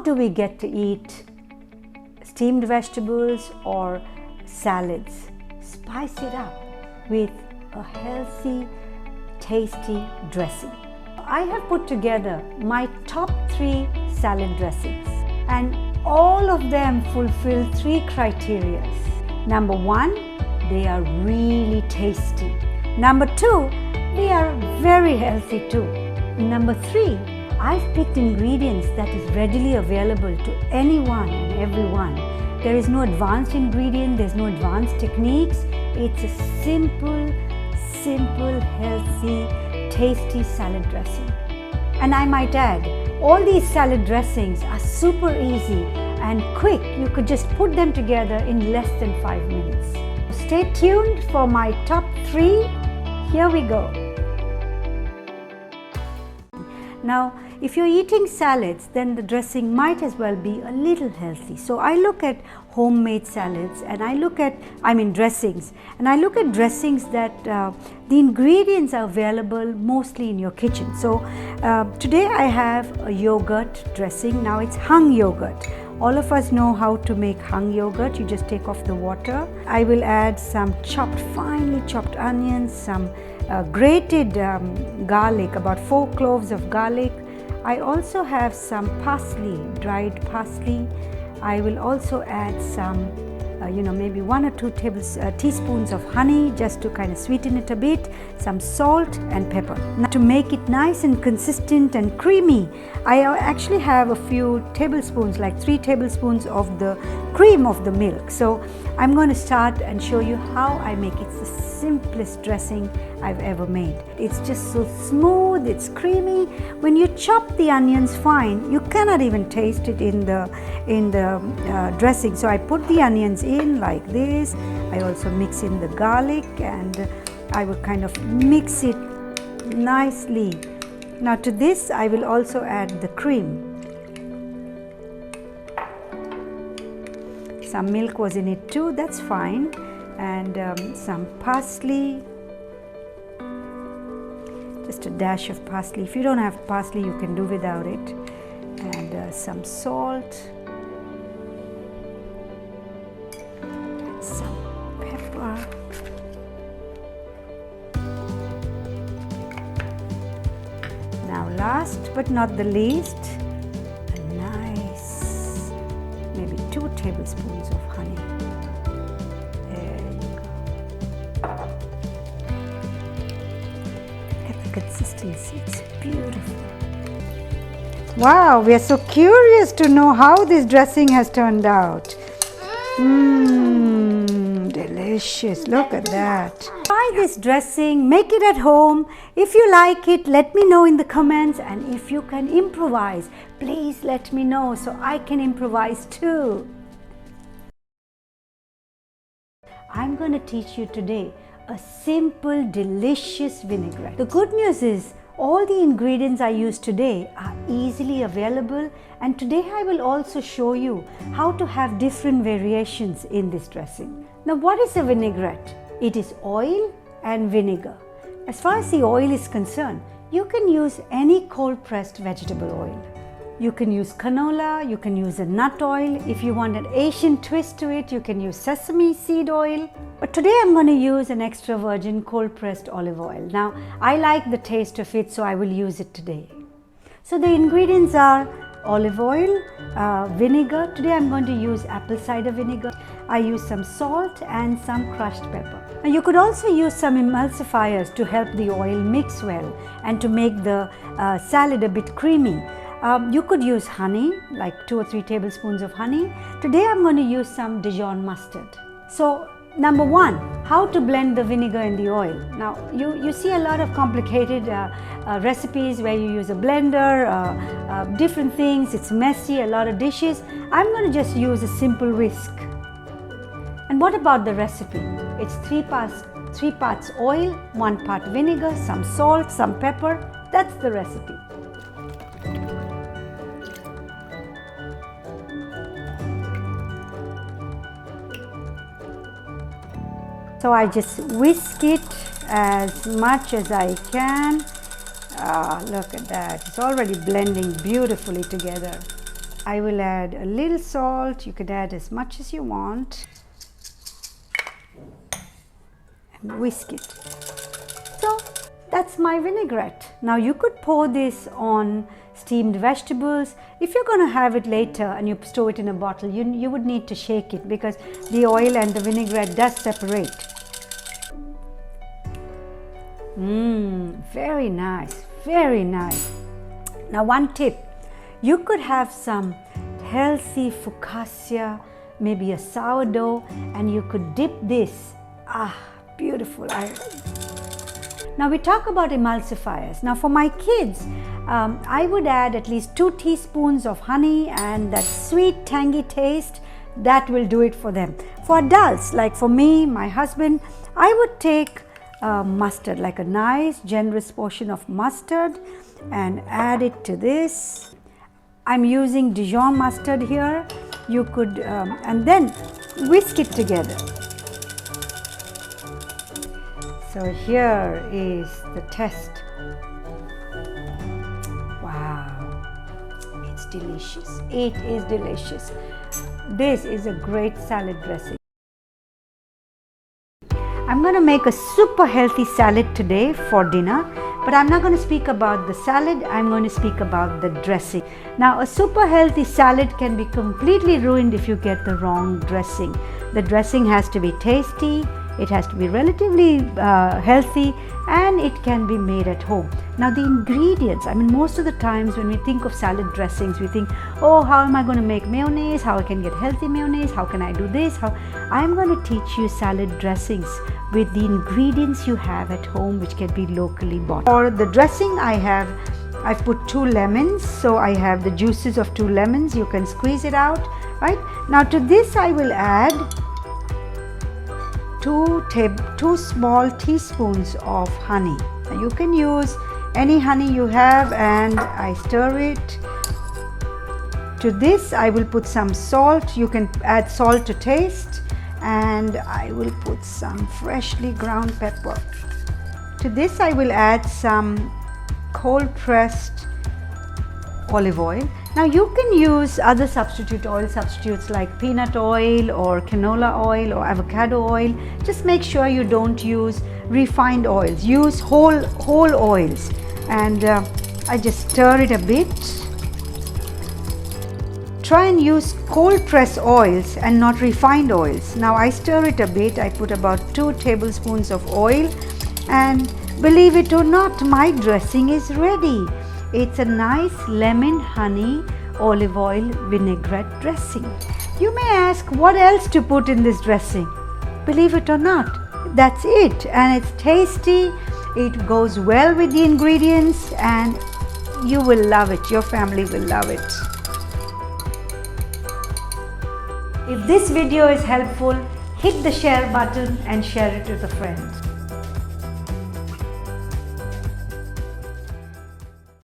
do we get to eat steamed vegetables or salads? Spice it up with a healthy, tasty dressing. I have put together my top 3 salad dressings, and all of them fulfill 3 criteria. Number 1, they are really tasty. Number 2, they are very healthy too. Number 3, I've picked ingredients that is readily available to anyone and everyone. There is no advanced ingredient, there's no advanced techniques. It's a simple, healthy, tasty salad dressing. And I might add, all these salad dressings are super easy and quick. You could just put them together in less than 5 minutes. Stay tuned for my top 3. Here we go. Now, if you're eating salads, then the dressing might as well be a little healthy. So I look at homemade salads and dressings, and I look at dressings that the ingredients are available mostly in your kitchen. So today I have a yogurt dressing. Now it's Hung Yoghurt. All of us know how to make Hung Yoghurt. You just take off the water. I will add some finely chopped onions, some grated garlic, about 4 cloves of garlic. I also have some parsley, dried parsley. I will also add some, maybe 1 or 2 teaspoons of honey, just to kind of sweeten it a bit, some salt and pepper. Now, to make it nice and consistent and creamy, I actually have a few tablespoons, like 3 tablespoons of the cream of the milk. So I'm going to start and show you how I make it. It's the simplest dressing I've ever made. It's just so smooth, it's creamy. When you chop the onions fine, you cannot even taste it in the dressing. So I put the onions in like this. I also mix in the garlic, and I will kind of mix it nicely. Now to this I will also add the cream. Some milk was in it too, that's fine. And some parsley, just a dash of parsley. If you don't have parsley, you can do without it. And some salt, and some pepper. Now last but not the least, a nice, maybe 2 tablespoons of honey. Consistency, it's beautiful. Wow, we are so curious to know how this dressing has turned out. Delicious, look at that. Try this dressing, make it at home. If you like it, let me know in the comments, and if you can improvise, please let me know so I can improvise too. I'm going to teach you today a simple, delicious vinaigrette. The good news is all the ingredients I use today are easily available, and today I will also show you how to have different variations in this dressing. Now, what is a vinaigrette? It is oil and vinegar. As far as the oil is concerned, you can use any cold pressed vegetable oil. You can use canola, you can use a nut oil. If you want an Asian twist to it, you can use sesame seed oil. But today I'm going to use an extra virgin cold pressed olive oil. Now, I like the taste of it, so I will use it today. So the ingredients are olive oil, vinegar. Today I'm going to use apple cider vinegar. I use some salt and some crushed pepper. Now, you could also use some emulsifiers to help the oil mix well and to make the salad a bit creamy. You could use honey, like 2 or 3 tablespoons of honey. Today I'm going to use some Dijon mustard. So number 1, how to blend the vinegar and the oil. Now you see a lot of complicated recipes where you use a blender, different things, it's messy, a lot of dishes. I'm going to just use a simple whisk. And what about the recipe? It's 3 parts oil, 1 part vinegar, some salt, some pepper. That's the recipe. So I just whisk it as much as I can. Look at that, it's already blending beautifully together. I will add a little salt. You can add as much as you want. And whisk it. So that's my vinaigrette. Now you could pour this on steamed vegetables. If you're going to have it later and you store it in a bottle, you would need to shake it because the oil and the vinaigrette does separate. Very nice, very nice. Now one tip, you could have some healthy focaccia, maybe a sourdough, and you could dip this. Beautiful. Now we talk about emulsifiers. Now for my kids, I would add at least 2 teaspoons of honey, and that sweet tangy taste, that will do it for them. For adults, like for me, my husband, I would take mustard, like a nice generous portion of mustard, and add it to this. I'm using Dijon mustard here. You could, and then whisk it together. So here is the test. Wow, it's delicious. It is delicious. This is a great salad dressing. I'm going to make a super healthy salad today for dinner, but I'm not going to speak about the salad. I'm going to speak about the dressing. Now, a super healthy salad can be completely ruined if you get the wrong dressing. The dressing has to be tasty, it has to be relatively healthy, and it can be made at home. Now the ingredients, I mean, most of the times when we think of salad dressings, we think, oh, how am I going to make mayonnaise? How I can get healthy mayonnaise? How can I do this? I'm going to teach you salad dressings with the ingredients you have at home, which can be locally bought. For the dressing, I've put 2 lemons, so I have the juices of 2 lemons. You can squeeze it out, right? Now to this I will add 2 small teaspoons of honey. Now you can use any honey you have, and I stir it. To this I will put some salt. You can add salt to taste, and I will put some freshly ground pepper. To this I will add some cold pressed olive oil. Now you can use other oil substitutes like peanut oil or canola oil or avocado oil. Just make sure you don't use refined oils. Use whole oils, and I just stir it a bit. Try and use cold press oils and not refined oils. Now I stir it a bit. I put about 2 tablespoons of oil, and believe it or not, my dressing is ready. It's a nice lemon, honey, olive oil, vinaigrette dressing. You may ask what else to put in this dressing. Believe it or not, that's it. And it's tasty, it goes well with the ingredients, and you will love it. Your family will love it. If this video is helpful, hit the share button and share it with a friend.